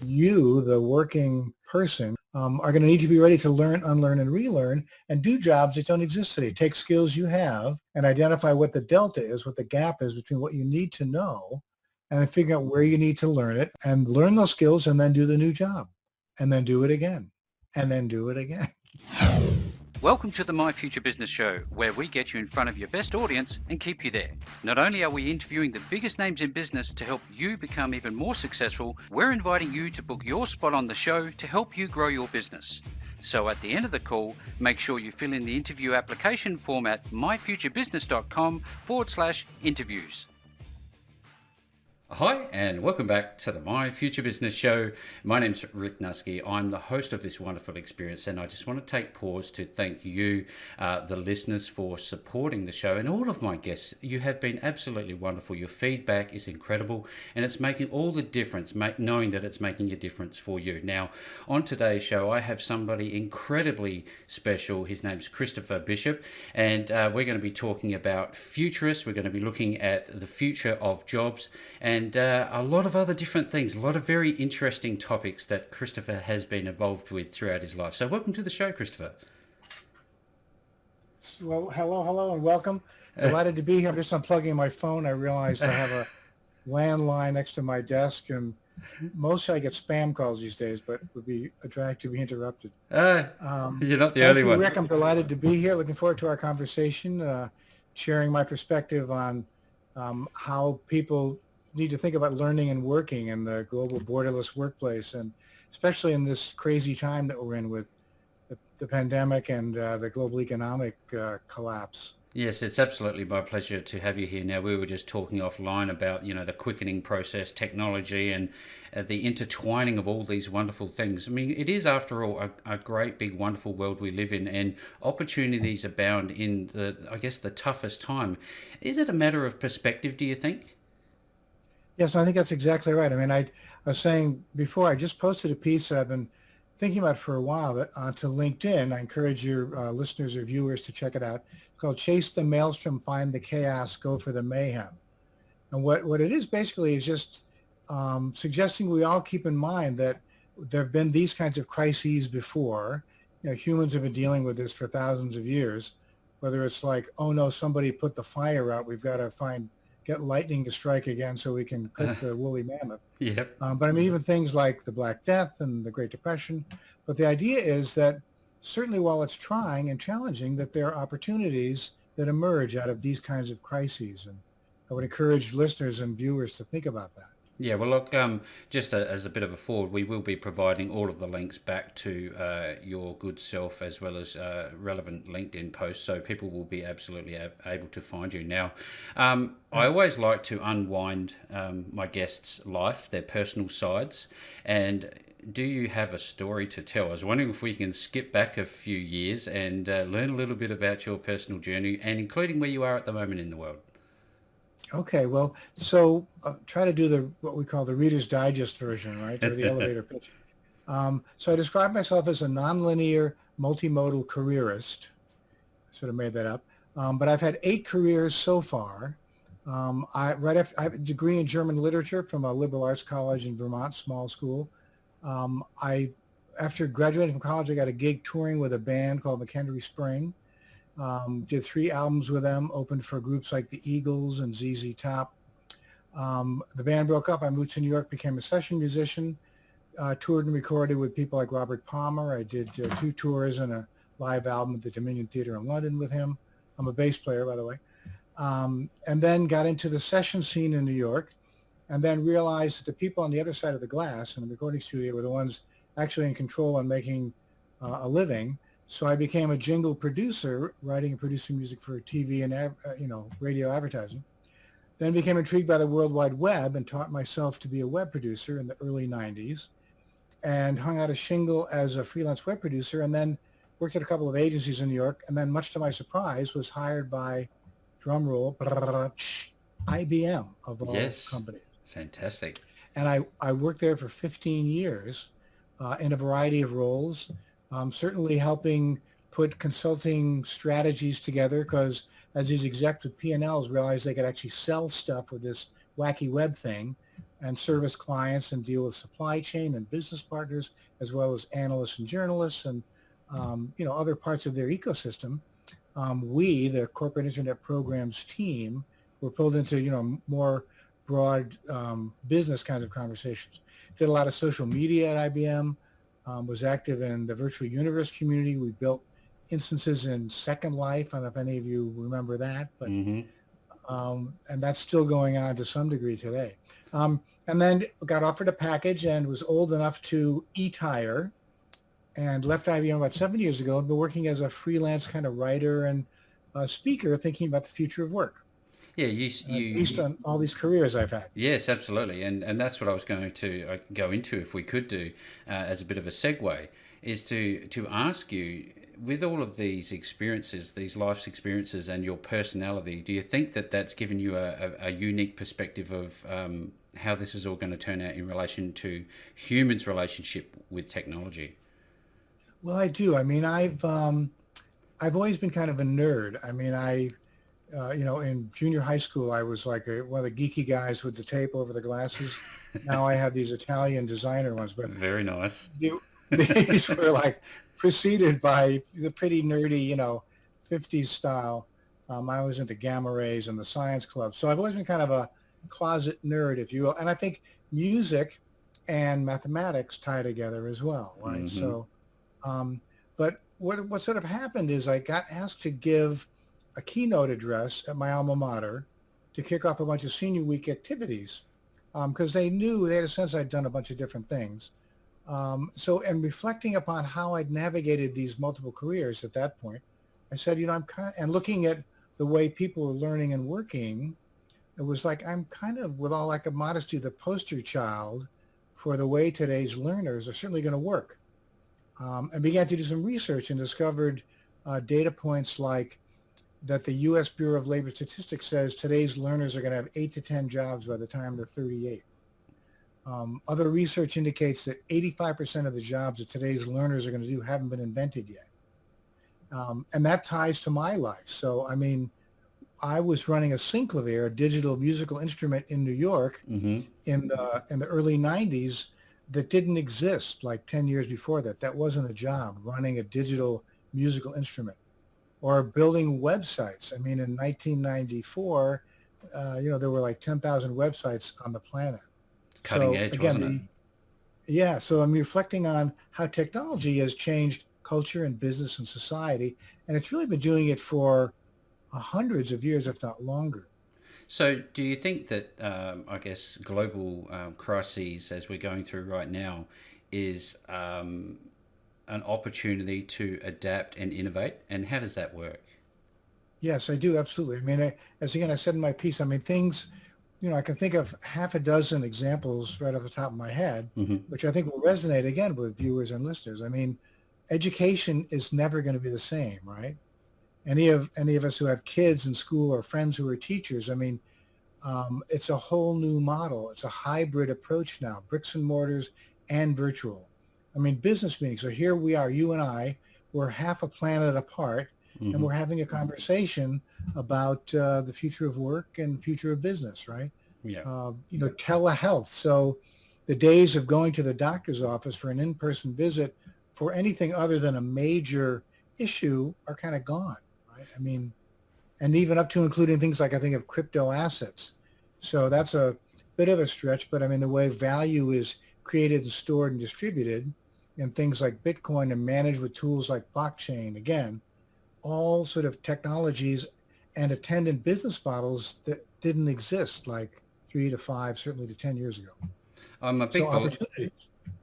you, the working person, are going to need to be ready to learn, unlearn, and relearn and do jobs that don't exist today. Take skills you have and identify what the delta is, what the gap is between what you need to know and then figure out where you need to learn it and learn those skills and then do the new job and then do it again and then do it again. Welcome to the My Future Business Show, where we get you in front of your best audience and keep you there. Not only are we interviewing the biggest names in business to help you become even more successful, we're inviting you to book your spot on the show to help you grow your business. So at the end of the call, make sure you fill in the interview application form at myfuturebusiness.com/interviews. Hi, and welcome back to the My Future Business Show. My name's Rick Nusky. I'm the host of this wonderful experience, and I just want to take pause to thank you, the listeners, for supporting the show, and all of my guests. You have been absolutely wonderful. Your feedback is incredible, and it's making all the difference, knowing that it's making a difference for you. Now, on today's show, I have somebody incredibly special. His name's Christopher Bishop, and we're going to be talking about futurists. We're going to be looking at the future of jobs, and a lot of other different things, a lot of very interesting topics that Christopher has been involved with throughout his life. So welcome to the show, Christopher. Well, hello, and welcome. Delighted to be here. I'm just unplugging my phone. I realized I have a landline next to my desk, and mostly I get spam calls these days, but would be a drag to be interrupted. You're not the only one. Rick, I'm delighted to be here. Looking forward to our conversation, sharing my perspective on how people need to think about learning and working in the global borderless workplace, and especially in this crazy time that we're in with the pandemic and the global economic collapse. Yes, it's absolutely my pleasure to have you here. Now, we were just talking offline about, the quickening process, technology, and the intertwining of all these wonderful things. I mean, it is, after all, a great, big, wonderful world we live in, and opportunities abound in the toughest time. Is it a matter of perspective, do you think? Yes, I think that's exactly right. I mean, I was saying before, I just posted a piece that I've been thinking about for a while that to LinkedIn. I encourage your listeners or viewers to check it out. It's called Chase the Maelstrom, Find the Chaos, Go for the Mayhem. And what it is basically is just suggesting we all keep in mind that there have been these kinds of crises before. Humans have been dealing with this for thousands of years, whether it's like, oh no, somebody put the fire out, we've got to get lightning to strike again so we can cook the woolly mammoth. Yep. But I mean, even things like the Black Death and the Great Depression. But the idea is that certainly while it's trying and challenging, that there are opportunities that emerge out of these kinds of crises. And I would encourage listeners and viewers to think about that. Yeah, well, look, just as a bit of a forward, we will be providing all of the links back to your good self, as well as relevant LinkedIn posts, so people will be absolutely able to find you. Now, I always like to unwind my guests' life, their personal sides, and do you have a story to tell? I was wondering if we can skip back a few years and learn a little bit about your personal journey, and including where you are at the moment in the world. Okay, well, so try to do what we call the Reader's Digest version, right, or the elevator pitch. So I describe myself as a nonlinear, multimodal careerist. I sort of made that up. But I've had 8 careers so far. I have a degree in German literature from a liberal arts college in Vermont, small school. After graduating from college, I got a gig touring with a band called McHenry Spring. Did 3 albums with them, opened for groups like the Eagles and ZZ Top. The band broke up. I moved to New York, became a session musician, toured and recorded with people like Robert Palmer. I did 2 tours and a live album at the Dominion Theatre in London with him. I'm a bass player, by the way. And then got into the session scene in New York, and then realized that the people on the other side of the glass in the recording studio were the ones actually in control and making a living. So I became a jingle producer, writing and producing music for TV and radio advertising. Then became intrigued by the World Wide Web and taught myself to be a web producer in the early 90s, and hung out a shingle as a freelance web producer, and then worked at a couple of agencies in New York, and then much to my surprise was hired by, drum roll, IBM of all companies. Fantastic. And I worked there for 15 years in a variety of roles. Certainly helping put consulting strategies together, because as these execs with P&Ls realized they could actually sell stuff with this wacky web thing, and service clients and deal with supply chain and business partners, as well as analysts and journalists and, other parts of their ecosystem. We, the corporate internet programs team, were pulled into, more broad business kinds of conversations. Did a lot of social media at IBM, was active in the virtual universe community. We built instances in Second Life. I don't know if any of you remember that, but Hmm. and that's still going on to some degree today. And then got offered a package and was old enough to e-tire and left IBM about 7 years ago and been working as a freelance kind of writer and speaker, thinking about the future of work Yeah, you, based on all these careers I've had. yes, absolutely, and that's what I was going to go into if we could do as a bit of a segue, is to ask you, with all of these experiences, these life's experiences, and your personality, do you think that that's given you a unique perspective of how this is all going to turn out in relation to humans' relationship with technology? Well, I do. I mean, I've always been kind of a nerd. I mean, in junior high school, I was like one of the geeky guys with the tape over the glasses. Now I have these Italian designer ones, but Very nice. you, these were like preceded by the pretty nerdy, 50s style. I was into gamma rays and the science club. So I've always been kind of a closet nerd, if you will. And I think music and mathematics tie together as well, right? Hmm. But what sort of happened is I got asked to give a keynote address at my alma mater to kick off a bunch of senior week activities because they had a sense I'd done a bunch of different things. And reflecting upon how I'd navigated these multiple careers at that point, I said, I'm kind of, and looking at the way people are learning and working, it was like I'm kind of, with all lack of modesty, the poster child for the way today's learners are certainly going to work. And began to do some research and discovered data points like that the U.S. Bureau of Labor Statistics says today's learners are going to have 8 to 10 jobs by the time they're 38. Other research indicates that 85% of the jobs that today's learners are going to do haven't been invented yet. And that ties to my life. So, I mean, I was running a synclavier, a digital musical instrument in New York Hmm. in the early 90s that didn't exist like 10 years before that. That wasn't a job, running a digital musical instrument or building websites. I mean, in 1994, there were like 10,000 websites on the planet. It's cutting So edge, wasn't it? again, so I'm reflecting on how technology has changed culture and business and society, and it's really been doing it for hundreds of years, if not longer. So, do you think that, I guess, global crises as we're going through right now is an opportunity to adapt and innovate? And how does that work? Yes, I do. Absolutely. I mean, as again, I said in my piece, I mean, things, I can think of half a dozen examples right off the top of my head, Hmm. which I think will resonate again with viewers and listeners. I mean, education is never going to be the same, right? Any of us who have kids in school or friends who are teachers, I mean, it's a whole new model. It's a hybrid approach now, bricks and mortars and virtual. I mean, business meetings. So here we are, you and I, we're half a planet apart, and Hmm. we're having a conversation about the future of work and future of business, right? Yeah. Telehealth. So the days of going to the doctor's office for an in-person visit for anything other than a major issue are kind of gone, right? I mean, and even up to including things like I think of crypto assets. So that's a bit of a stretch, but I mean, the way value is created and stored and distributed and things like Bitcoin and managed with tools like blockchain, again, all sort of technologies and attendant business models that didn't exist like 3 to 5, certainly to 10 years ago. I'm a So big bel opportunity.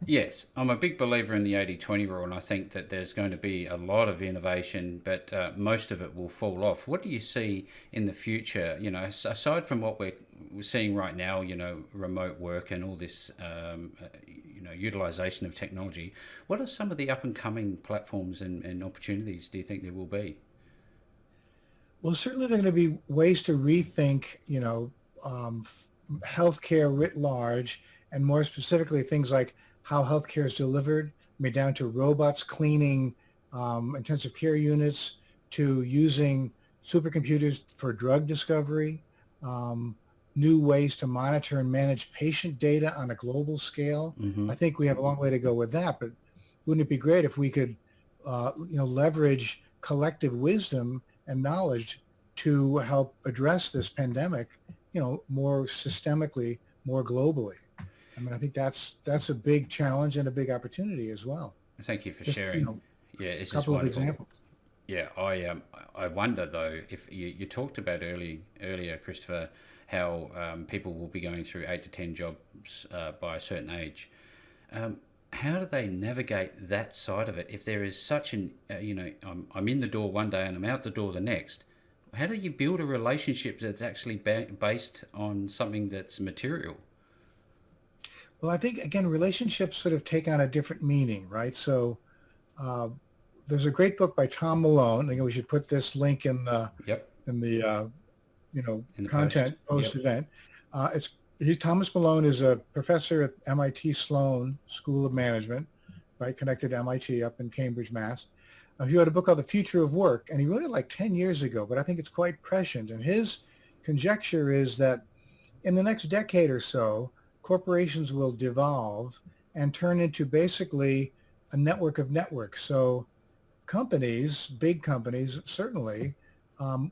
Yes, I'm a big believer in the 80-20 rule, and I think that there's going to be a lot of innovation, but most of it will fall off. What do you see in the future? Aside from what we're seeing right now, remote work and all this, utilization of technology, what are some of the up and coming platforms and opportunities do you think there will be? Well, certainly there are going to be ways to rethink, healthcare writ large, and more specifically things like how healthcare is delivered. I mean, down to robots cleaning intensive care units, to using supercomputers for drug discovery, um, new ways to monitor and manage patient data on a global scale. Hmm. I think we have a long way to go with that, but wouldn't it be great if we could, leverage collective wisdom and knowledge to help address this pandemic, more systemically, more globally? I mean, I think that's a big challenge and a big opportunity as well. Thank you for Just, sharing. Yeah, a this is couple of wonderful. examples. Yeah, I wonder though if you talked about earlier, Christopher, how people will be going through 8 to 10 jobs by a certain age. Um, how do they navigate that side of it if there is such an I'm in the door one day and I'm out the door the next? How do you build a relationship that's actually based on something that's material? Well, I think again, relationships sort of take on a different meaning, right? So uh, there's a great book by Tom Malone. Again, we should put this link Yep, in the in the post. content post Yep. event. Thomas Malone is a professor at MIT Sloan School of Management, right, connected to MIT up in Cambridge, Mass. He wrote a book called The Future of Work, and he wrote it like 10 years ago, but I think it's quite prescient. And his conjecture is that in the next decade or so, corporations will devolve and turn into basically a network of networks. So companies, big companies, certainly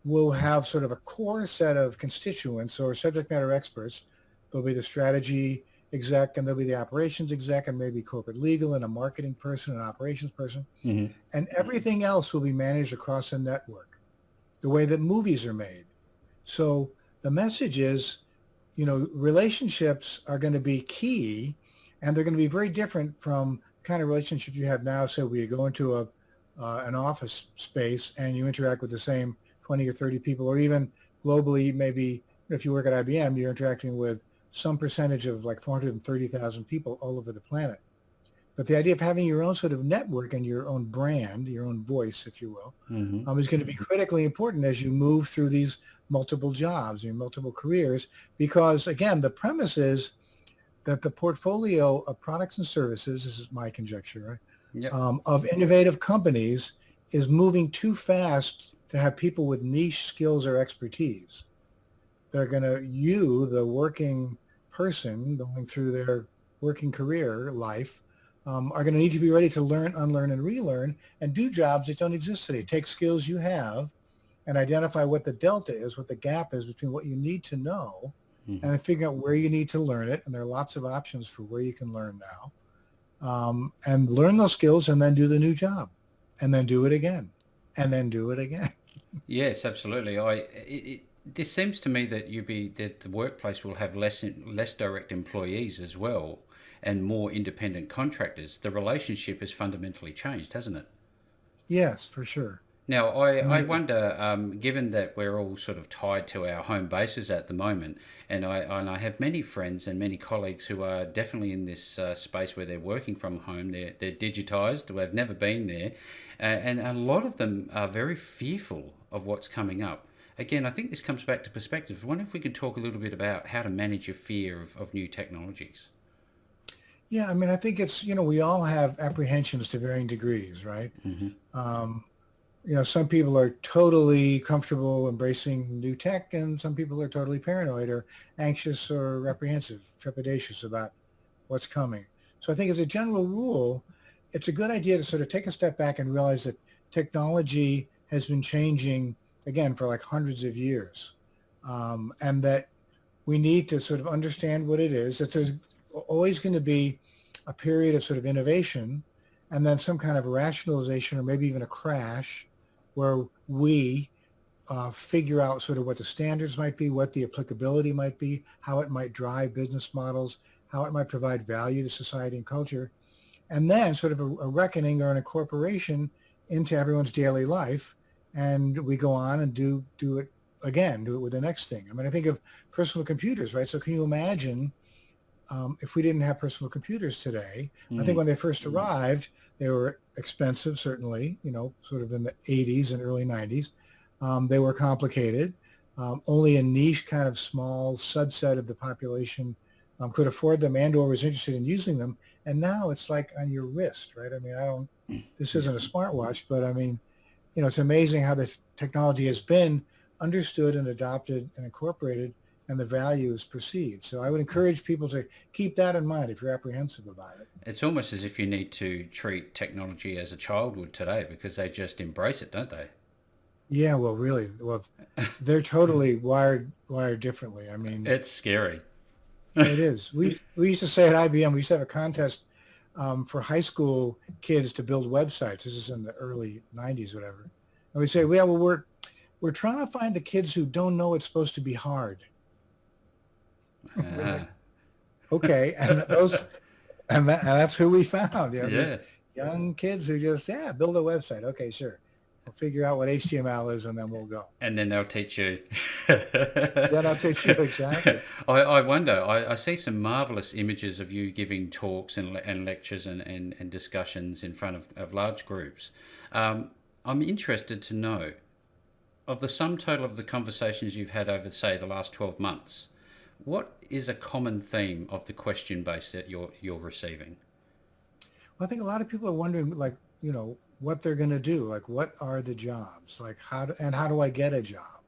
will have sort of a core set of constituents or subject matter experts. There'll be the strategy exec, and there'll be the operations exec, and maybe corporate legal, and a marketing person, an operations person. Hmm. And everything else will be managed across a network, the way that movies are made. So the message is, relationships are going to be key, and they're going to be very different from the kind of relationships you have now. So where you go into an office space and you interact with the same 20 or 30 people, or even globally, maybe if you work at IBM, you're interacting with some percentage of like 430,000 people all over the planet. But the idea of having your own sort of network and your own brand, your own voice, if you will, Hmm. is going to be critically important as you move through these multiple jobs, your multiple careers, because again, the premise is that the portfolio of products and services, this is my conjecture, right, Yep. of innovative companies is moving too fast to have people with niche skills or expertise. They're going to, the working person going through their working career life, are going to need to be ready to learn, unlearn, and relearn and do jobs that don't exist today. Take skills you have and identify what the delta is, what the gap is between what you need to know Hmm. and then figure out where you need to learn it. And there are lots of options for where you can learn now. And learn those skills and then do the new job and then do it again and then do it again. Yes, absolutely. This seems to me that that the workplace will have less direct employees as well, and more independent contractors. The relationship has fundamentally changed, hasn't it? Yes, for sure. Now, I I mean, it's, wonder, given that we're all sort of tied to our home bases at the moment, and I have many friends and many colleagues who are definitely in this space where they're working from home. They're digitized. They've never been there, and a lot of them are very fearful of what's coming up. Again, I think this comes back to perspective. I wonder if we could talk a little bit about how to manage your fear of new technologies. yeah, I mean, I think it's, we all have apprehensions to varying degrees, right? Hmm. Um, some people are totally comfortable embracing new tech, and some people are totally paranoid or anxious or apprehensive, trepidatious about what's coming. So I think as a general rule, it's a good idea to sort of take a step back and realize that technology has been changing again for like hundreds of years, and that we need to sort of understand what it is. That there's always going to be a period of sort of innovation and then some kind of rationalization or maybe even a crash where we figure out sort of what the standards might be, what the applicability might be, how it might drive business models, how it might provide value to society and culture, and then sort of a reckoning or an incorporation into everyone's daily life. And we go on and do it again, do it with the next thing. I mean, I think of personal computers, right? So can you imagine if we didn't have personal computers today? I think Mm. when they first arrived, they were expensive, certainly, sort of in the 80s and early 90s. They were complicated. Only a niche kind of small subset of the population could afford them and or was interested in using them. And now it's like on your wrist, right? I mean, this Yeah. isn't a smartwatch, but I mean, it's amazing how the technology has been understood and adopted and incorporated and the value is perceived. So I would encourage people to keep that in mind if you're apprehensive about it. It's almost as if you need to treat technology as a child would today because they just embrace it, don't they? Yeah, well, really, well, they're totally wired differently. I mean, It's scary. it is. We used to say at IBM, we used to have a contest for high school kids to build websites. This is in the early '90s, whatever. And we say, yeah, well, we're trying to find the kids who don't know it's supposed to be hard. We're like, Ah, okay, and that's who we found. You know, these yeah. young kids who just build a website. Okay, sure. We'll figure out what HTML is, and then we'll go. And then they'll teach you. Then I'll teach you exactly. I wonder, I see some marvelous images of you giving talks and lectures and discussions in front of large groups. I'm interested to know of the sum total of the conversations you've had over, say, the last 12 months, what is a common theme of the question base that you're receiving? Well, I think a lot of people are wondering, like, what they're going to do. Like, what are the jobs? Like, how do I get a job?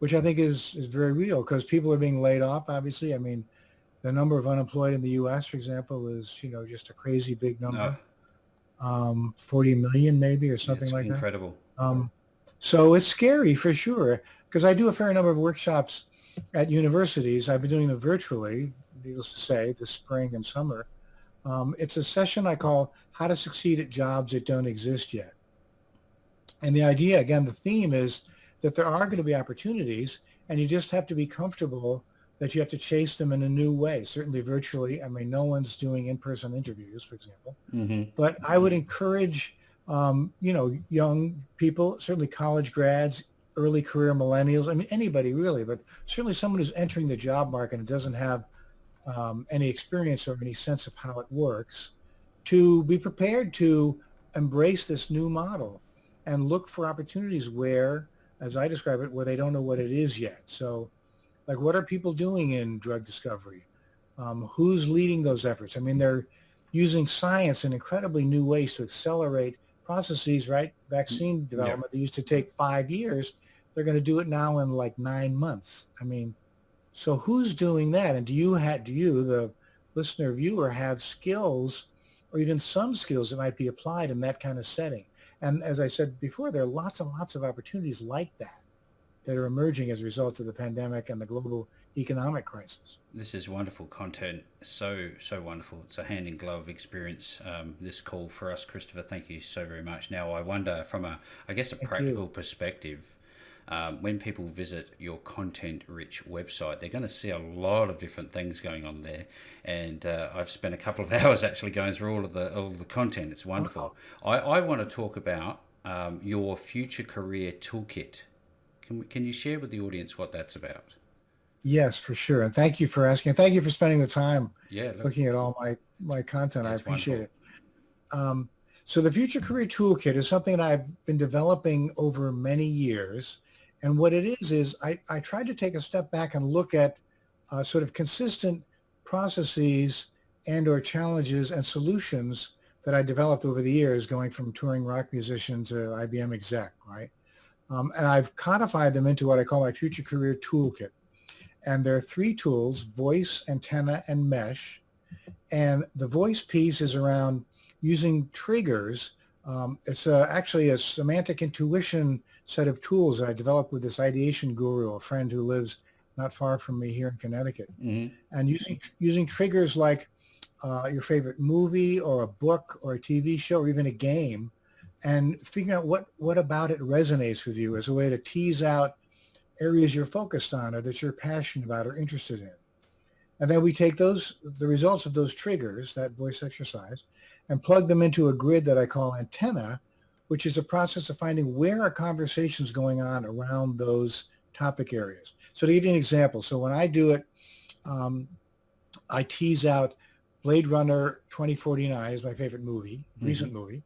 Which I think is very real because people are being laid off, obviously. I mean, the number of unemployed in the U.S., for example, is, just a crazy big Oh, number, 40 million maybe or something it's like that. incredible. Um, so it's scary for sure because I do a fair number of workshops at universities. I've been doing them virtually, needless to say, this spring and summer. It's a session I call How to Succeed at Jobs That Don't Exist Yet. And the idea, again, the theme is that there are going to be opportunities and you just have to be comfortable that you have to chase them in a new way, certainly virtually. I mean, no one's doing in-person interviews, for example. Hmm. But I would encourage, young people, certainly college grads, early career millennials, I mean, anybody really, but certainly someone who's entering the job market and doesn't have any experience or any sense of how it works, to be prepared to embrace this new model and look for opportunities where, as I describe it, where they don't know what it is yet. So, like, what are people doing in drug discovery? Who's leading those efforts? I mean, they're using science in incredibly new ways to accelerate processes, right? Vaccine Yeah. development that used to take 5 years, they're going to do it now in like 9 months. I mean, so who's doing that? And do you, the listener viewer, have skills or even some skills that might be applied in that kind of setting? And as I said before, there are lots and lots of opportunities like that are emerging as a result of the pandemic and the global economic crisis. This is wonderful content. So wonderful. It's a hand in glove experience. This call for us, Christopher. Thank you so very much. Now, I wonder from I guess, a Thank you. practical perspective, when people visit your content-rich website, they're going to see a lot of different things going on there. And I've spent a couple of hours actually going through all of the content. It's Uh, wonderful. I want to talk about your future career toolkit. Can you share with the audience what that's about? yes, for sure. And thank you for asking. Thank you for spending the time Yeah, look, looking at all my content. I it's appreciate wonderful. it. Um, so the Future Career Toolkit is something that I've been developing over many years. And what it is I tried to take a step back and look at sort of consistent processes and or challenges and solutions that I developed over the years, going from touring rock musician to IBM exec, right? And I've codified them into what I call my Future Career Toolkit. And there are three tools: voice, antenna, and mesh. And the voice piece is around using triggers. It's actually a semantic intuition set of tools that I developed with this ideation guru, a friend who lives not far from me here in Connecticut. Hmm. And using triggers like your favorite movie or a book or a TV show or even a game, and figuring out what about it resonates with you as a way to tease out areas you're focused on or that you're passionate about or interested in. And then we take the results of those triggers, that voice exercise, and plug them into a grid that I call antenna, which is a process of finding where are conversations going on around those topic areas. So to give you an example, so when I do it, um, I tease out Blade Runner 2049 is my favorite movie, Hmm. recent movie,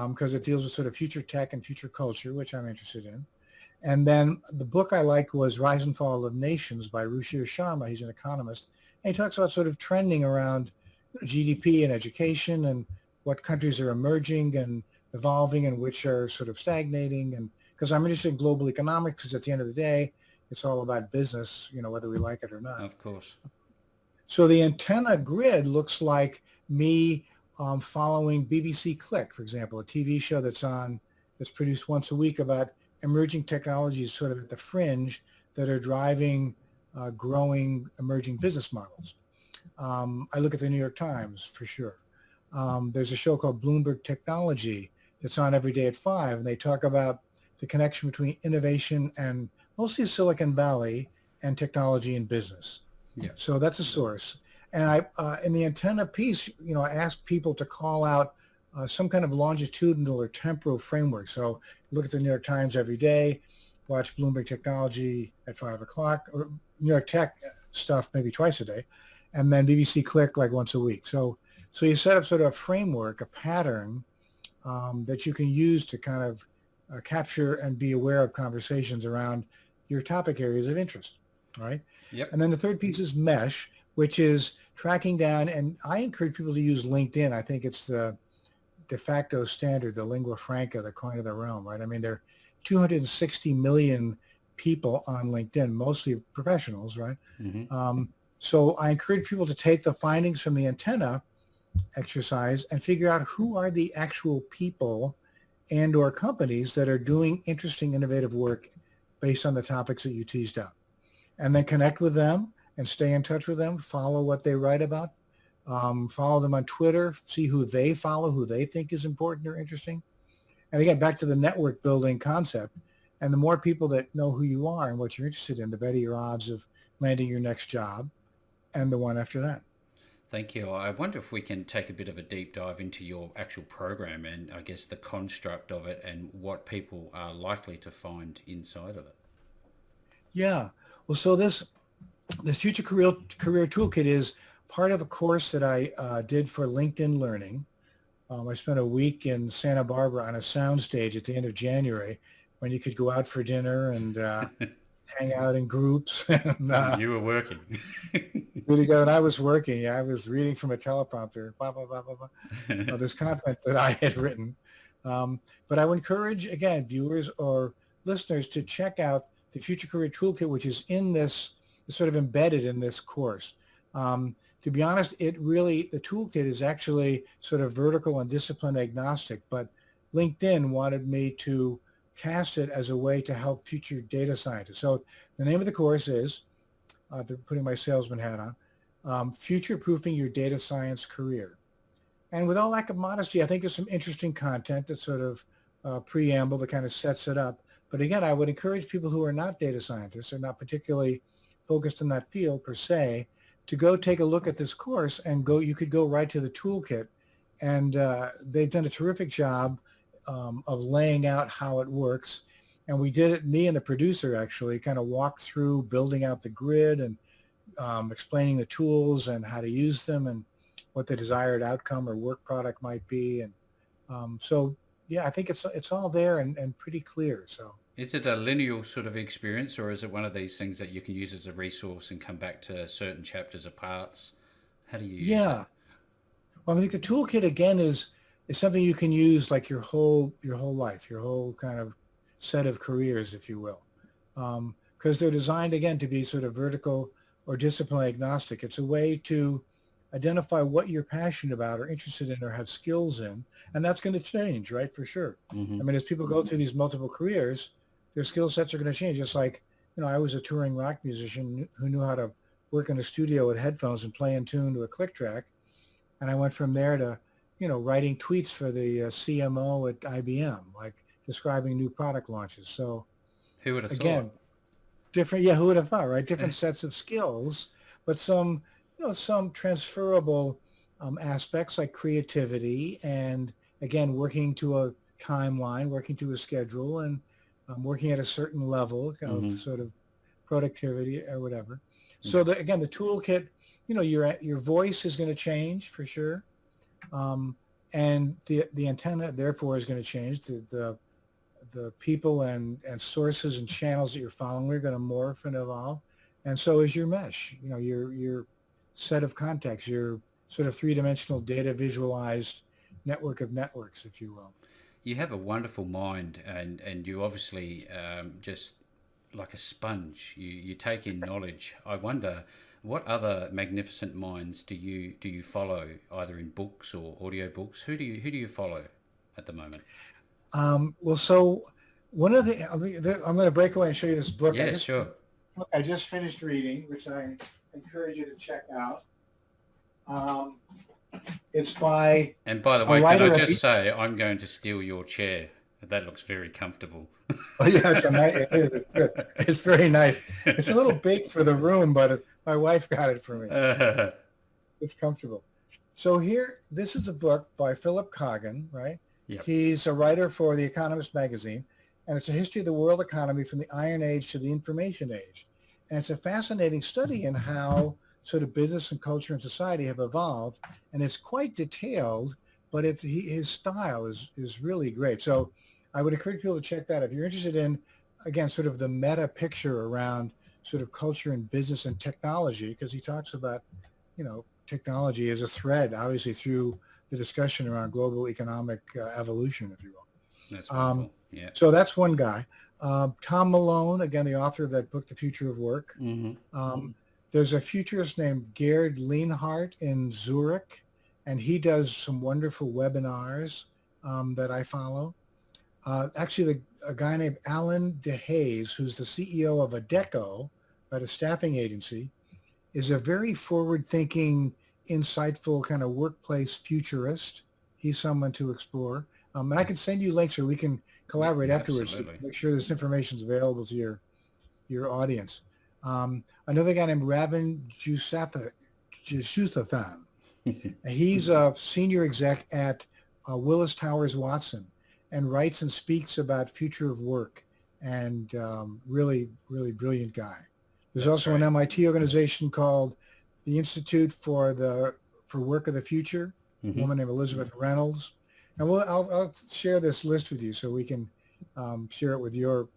because it deals with sort of future tech and future culture, which I'm interested in. And then the book I liked was Rise and Fall of Nations by Ruchir Sharma. He's an economist. And he talks about sort of trending around GDP and education and what countries are emerging and evolving and which are sort of stagnating. And because I'm interested in global economics, because at the end of the day, it's all about business, whether we like it or not. Of course. So the antenna grid looks like me following BBC Click, for example, a TV show that's produced once a week about emerging technologies sort of at the fringe that are driving growing emerging business models. I look at the New York Times for sure. There's a show called Bloomberg Technology that's on every day at 5, and they talk about the connection between innovation and mostly Silicon Valley and technology and business. Yeah. So that's a source. And in the antenna piece, I ask people to call out some kind of longitudinal or temporal framework. So look at the New York Times every day, watch Bloomberg Technology at 5 o'clock, or New York Tech stuff maybe twice a day, and then BBC Click like once a week. So you set up sort of a framework, a pattern that you can use to kind of capture and be aware of conversations around your topic areas of interest, right? Yep. And then the third piece is mesh, which is tracking down. And I encourage people to use LinkedIn. I think it's the de facto standard, the lingua franca, the coin of the realm, right? I mean, there are 260 million people on LinkedIn, mostly professionals, right? Mm-hmm. So I encourage people to take the findings from the antenna exercise and figure out who are the actual people and or companies that are doing interesting, innovative work based on the topics that you teased out. And then connect with them and stay in touch with them, follow what they write about, follow them on Twitter, see who they follow, who they think is important or interesting. And again, back to the network building concept. And the more people that know who you are and what you're interested in, the better your odds of landing your next job and the one after that. Thank you. I wonder if we can take a bit of a deep dive into your actual program and I guess the construct of it and what people are likely to find inside of it. Yeah. Well, so this Future Career Toolkit is part of a course that I did for LinkedIn Learning. I spent a week in Santa Barbara on a soundstage at the end of January when you could go out for dinner and hang out in groups. And, you were working. really good. And I was working. Yeah, I was reading from a teleprompter, blah, blah, blah, blah, blah, this content that I had written. But I would encourage, again, viewers or listeners to check out the Future Career Toolkit, which is in this, sort of embedded in this course. To be honest, the toolkit is actually sort of vertical and discipline agnostic, but LinkedIn wanted me to cast it as a way to help future data scientists. So the name of the course is, putting my salesman hat on, Future-Proofing Your Data Science Career. And with all lack of modesty, I think there's some interesting content that sort of preamble that kind of sets it up. But again, I would encourage people who are not data scientists or not particularly focused in that field per se, to go take a look at this course and you could go right to the toolkit. And they've done a terrific job of laying out how it works. And we did it, me and the producer actually kind of walked through building out the grid and explaining the tools and how to use them and what the desired outcome or work product might be. And so, yeah, I think it's all there and pretty clear. So. Is it a linear sort of experience, or is it one of these things that you can use as a resource and come back to certain chapters or parts? How do you use it? Well, I think the toolkit again is something you can use like your whole life, your whole kind of set of careers, if you will, because they're designed again to be sort of vertical or discipline agnostic. It's a way to identify what you're passionate about or interested in or have skills in, and that's going to change, right? For sure. Mm-hmm. I mean, as people go through these multiple careers, their skill sets are going to change. Just like, I was a touring rock musician who knew how to work in a studio with headphones and play in tune to a click track. And I went from there to, writing tweets for the CMO at IBM, like describing new product launches. So who would have again, thought? Different. Yeah. Who would have thought, right? Different sets of skills, but some transferable aspects like creativity and again, working to a timeline, working to a schedule and working at a certain level of sort of productivity or whatever. Mm-hmm. So the toolkit, your voice is going to change for sure. And the antenna therefore is going to change. The people and sources and channels that you're following are going to morph and evolve. And so is your mesh, your set of contacts, your sort of three-dimensional data visualized network of networks, if you will. You have a wonderful mind, and you obviously just like a sponge. You take in knowledge. I wonder what other magnificent minds do you follow, either in books or audio books? Who do you follow at the moment? Well, so one of the, I'm going to break away and show you this book. Yeah, sure. I just finished reading, which I encourage you to check out. Um, it's by And by the a way, can I writer. just say I'm going to steal your chair? That looks very comfortable. Oh, yeah, it's good. It's very nice. It's a little big for the room, but my wife got it for me. It's comfortable. So here, this is a book by Philip Coggan, right? Yep. He's a writer for The Economist magazine, and it's a history of the world economy from the Iron Age to the Information Age. And it's a fascinating study in how sort of business and culture and society have evolved, and it's quite detailed, but his style is really great. So I would encourage people to check that. If you're interested in, again, sort of the meta picture around sort of culture and business and technology, because he talks about, technology as a thread, obviously, through the discussion around global economic evolution, if you will. That's wonderful. Yeah. So that's one guy. Tom Malone, again, the author of that book, The Future of Work. There's a futurist named Gerd Lienhardt in Zurich, and he does some wonderful webinars that I follow. Actually, a guy named Alan DeHaze, who's the CEO of Adecco, right, a staffing agency, is a very forward-thinking, insightful kind of workplace futurist. He's someone to explore. And I can send you links, or we can collaborate afterwards to make sure this information is available to your audience. Another guy named Ravin Jusuthan. He's a senior exec at Willis Towers Watson, and writes and speaks about future of work, and really, really brilliant guy. There's also an MIT organization called the Institute for Work of the Future, a woman named Elizabeth Reynolds. And I'll share this list with you so we can share it with your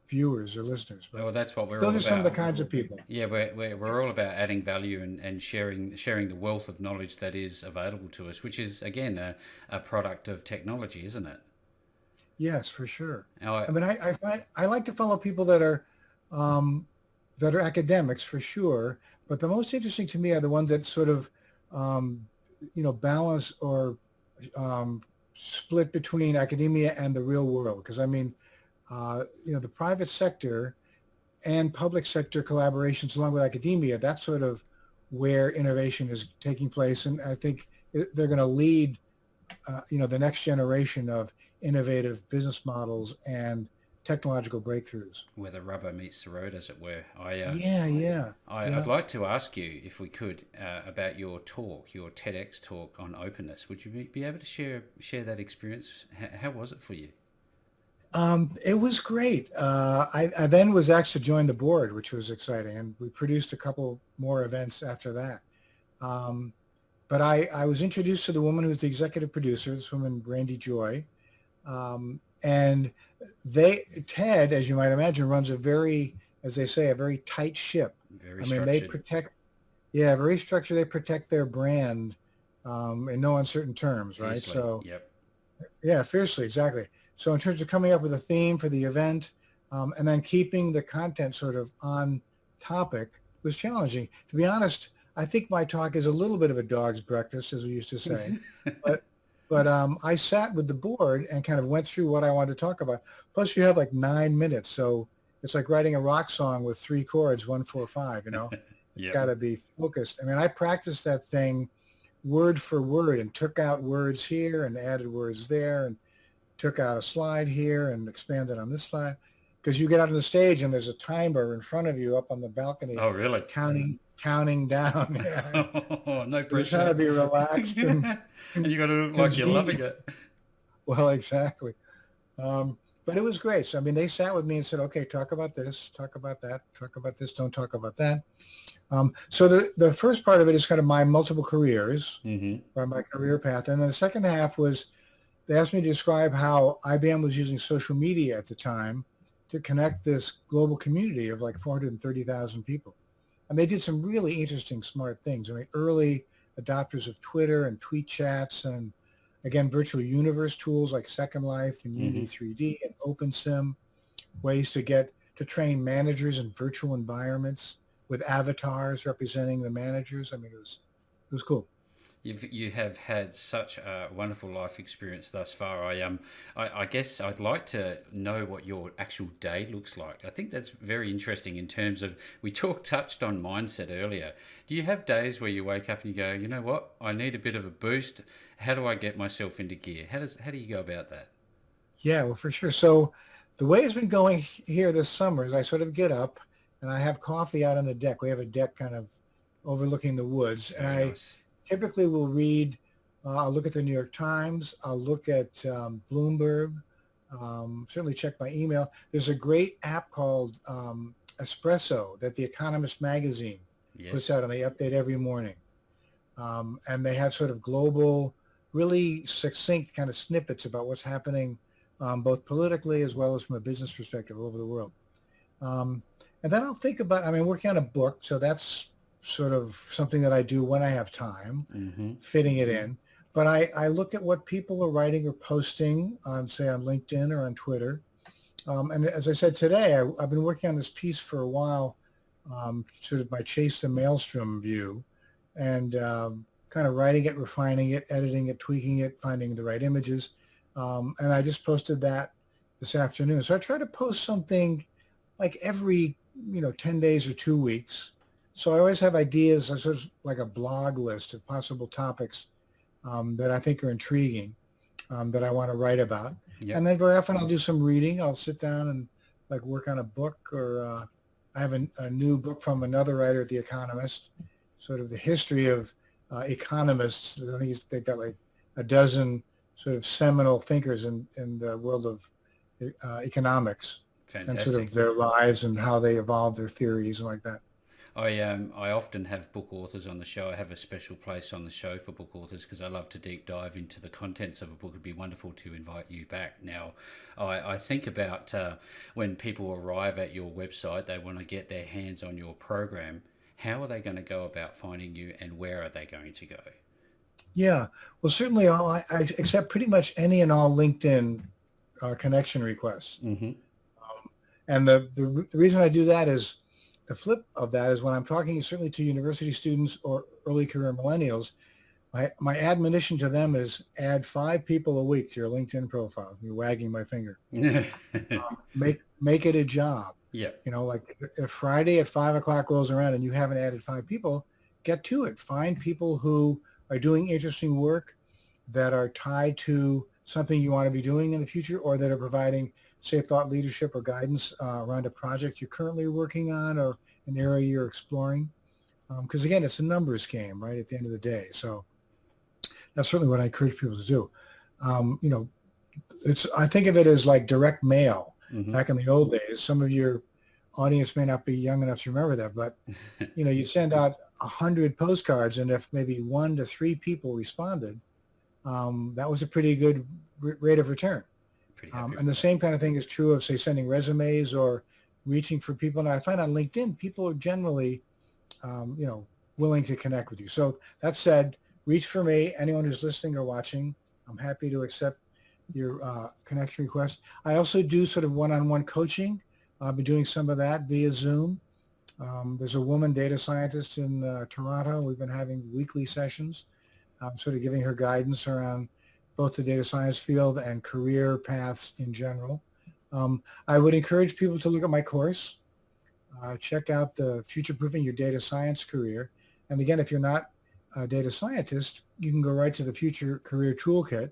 viewers or listeners. But that's what we're all about. Those are some of the kinds of people. Yeah, we're all about adding value and sharing the wealth of knowledge that is available to us, which is, again, a product of technology, isn't it? Yes, for sure. I find I like to follow people that are academics, for sure, but the most interesting to me are the ones that sort of balance or split between academia and the real world. Because the private sector and public sector collaborations along with academia, that's sort of where innovation is taking place, and I think they're going to lead the next generation of innovative business models and technological breakthroughs. Where the rubber meets the road, as it were. I'd like to ask you, if we could, about your talk, your TEDx talk on openness. Would you be able to share that experience? How was it for you? It was great. I then was asked to join the board, which was exciting, and we produced a couple more events after that. But I was introduced to the woman who's the executive producer, this woman, Randy Joy. And TED, as you might imagine, runs a very, as they say, a very tight ship. Very structured. Very structured. They protect their brand in no uncertain terms, right? Fiercely. So, yep. Yeah, fiercely, exactly. So in terms of coming up with a theme for the event, and then keeping the content sort of on topic was challenging. To be honest, I think my talk is a little bit of a dog's breakfast, as we used to say. But I sat with the board and kind of went through what I wanted to talk about. Plus, you have like 9 minutes, so it's like writing a rock song with 3 chords, 1, 4, 5. Yep. Got to be focused. I practiced that thing word for word and took out words here and added words there and took out a slide here and expanded on this slide. Because you get out on the stage and there's a timer in front of you up on the balcony. Oh, really? Counting down. Oh, no pressure. You're trying to be relaxed. And you got to look like you're loving it. Well, exactly. But it was great. So, they sat with me and said, okay, talk about this, talk about that, talk about this, don't talk about that. So the first part of it is kind of my multiple careers, or my career path. And then the second half was, they asked me to describe how IBM was using social media at the time to connect this global community of like 430,000 people. And they did some really interesting, smart things. Early adopters of Twitter and tweet chats, and again, virtual universe tools like Second Life and Unity 3D and OpenSim, ways to get to train managers in virtual environments with avatars representing the managers. I mean, it was cool. You have had such a wonderful life experience thus far. I guess I'd like to know what your actual day looks like. I think that's very interesting in terms of touched on mindset earlier. Do you have days where you wake up and you go, you know what, I need a bit of a boost. How do I get myself into gear? How do you go about that? Yeah, well, for sure. So the way it's been going here this summer is I sort of get up and I have coffee out on the deck. We have a deck kind of overlooking the woods, and Very I nice. typically will read. I'll look at the New York Times. I'll look at Bloomberg. Certainly check my email. There's a great app called Espresso that The Economist magazine puts Yes, out, and they update every morning. And they have sort of global, really succinct kind of snippets about what's happening, both politically as well as from a business perspective all over the world. Um, and then I'll think about, I mean, working on a book, so that's sort of something that I do when I have time, hmm, fitting it in. But I look at what people are writing or posting on, say, on LinkedIn or on Twitter. And as I said today, I've been working on this piece for a while, sort of my Chase the Maelstrom view, and kind of writing it, refining it, editing it, tweaking it, finding the right images. And I just posted that this afternoon. So I try to post something like every, 10 days or 2 weeks. So I always have ideas, I sort of like a blog list of possible topics that I think are intriguing, that I want to write about. And yep, then very often I'll do some reading. I'll sit down and like work on a book, or I have a new book from another writer at The Economist, sort of the history of economists. I think they've got like a dozen sort of seminal thinkers in the world of economics, and sort of fantastic. their lives and how they evolved their theories and like that. I often have book authors on the show. I have a special place on the show for book authors because I love to deep dive into the contents of a book. It'd be wonderful to invite you back. Now, I think about when people arrive at your website, they want to get their hands on your program. How are they going to go about finding you, and where are they going to go? Yeah, well, certainly I accept pretty much any and all LinkedIn connection requests. Hmm. And the reason I do that is the flip of that is when I'm talking certainly to university students or early career millennials, my admonition to them is add 5 people a week to your LinkedIn profile. You're wagging my finger. Make it a job. Yep, Like if Friday at 5 o'clock rolls around and you haven't added 5 people, get to it. Find people who are doing interesting work that are tied to something you want to be doing in the future, or that are providing, say, thought leadership or guidance around a project you're currently working on or an area you're exploring. Because again, it's a numbers game, right? At the end of the day. So that's certainly what I encourage people to do. Um, you know, I think of it as like direct mail hmm, back in the old days. Some of your audience may not be young enough to remember that, but you send out 100 postcards, and if maybe 1 to 3 people responded, that was a pretty good rate of return. pretty happy And with the that. same kind of thing is true of, say, sending resumes or reaching for people. And I find on LinkedIn, people are generally, um, you know, willing to connect with you. So that said, reach for me. Anyone who's listening or watching, I'm happy to accept your connection request. I also do sort of one-on-one coaching. I've been doing some of that via Zoom. There's a woman data scientist in Toronto. We've been having weekly sessions, sort of giving her guidance around both the data science field and career paths in general. I would encourage people to look at my course, check out the Future Proofing Your Data Science Career. And again, if you're not a data scientist, you can go right to the Future Career Toolkit,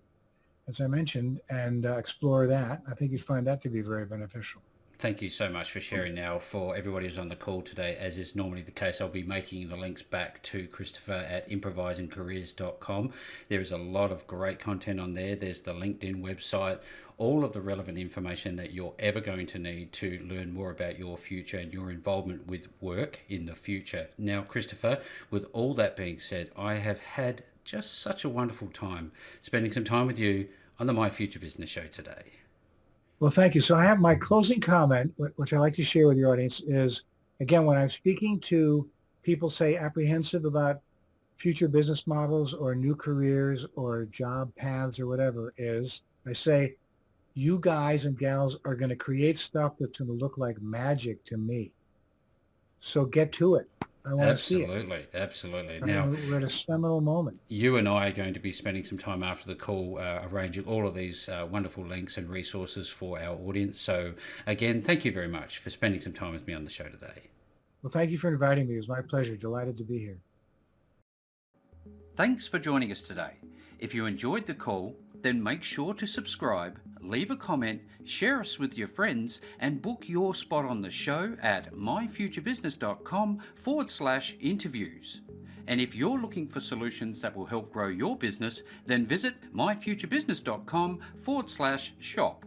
as I mentioned, and explore that. I think you'd find that to be very beneficial. Thank you so much for sharing. Now, for everybody who's on the call today, as is normally the case, I'll be making the links back to Christopher at improvisingcareers.com. There is a lot of great content on there. There's the LinkedIn website, all of the relevant information that you're ever going to need to learn more about your future and your involvement with work in the future. Now, Christopher, with all that being said, I have had just such a wonderful time spending some time with you on the My Future Business Show today. Well, thank you. So I have my closing comment, which I like to share with your audience is, again, when I'm speaking to people, say, apprehensive about future business models or new careers or job paths or whatever is, I say, You guys and gals are going to create stuff that's going to look like magic to me. So get to it. I want to see it. Absolutely, absolutely. I Now, mean, we're at a seminal moment. you and I are going to be spending some time after the call arranging all of these wonderful links and resources for our audience. So, again, thank you very much for spending some time with me on the show today. Well, thank you for inviting me. It was my pleasure. Delighted to be here. Thanks for joining us today. If you enjoyed the call, then make sure to subscribe, leave a comment, share us with your friends, and book your spot on the show at myfuturebusiness.com/interviews. And if you're looking for solutions that will help grow your business, then visit myfuturebusiness.com/shop.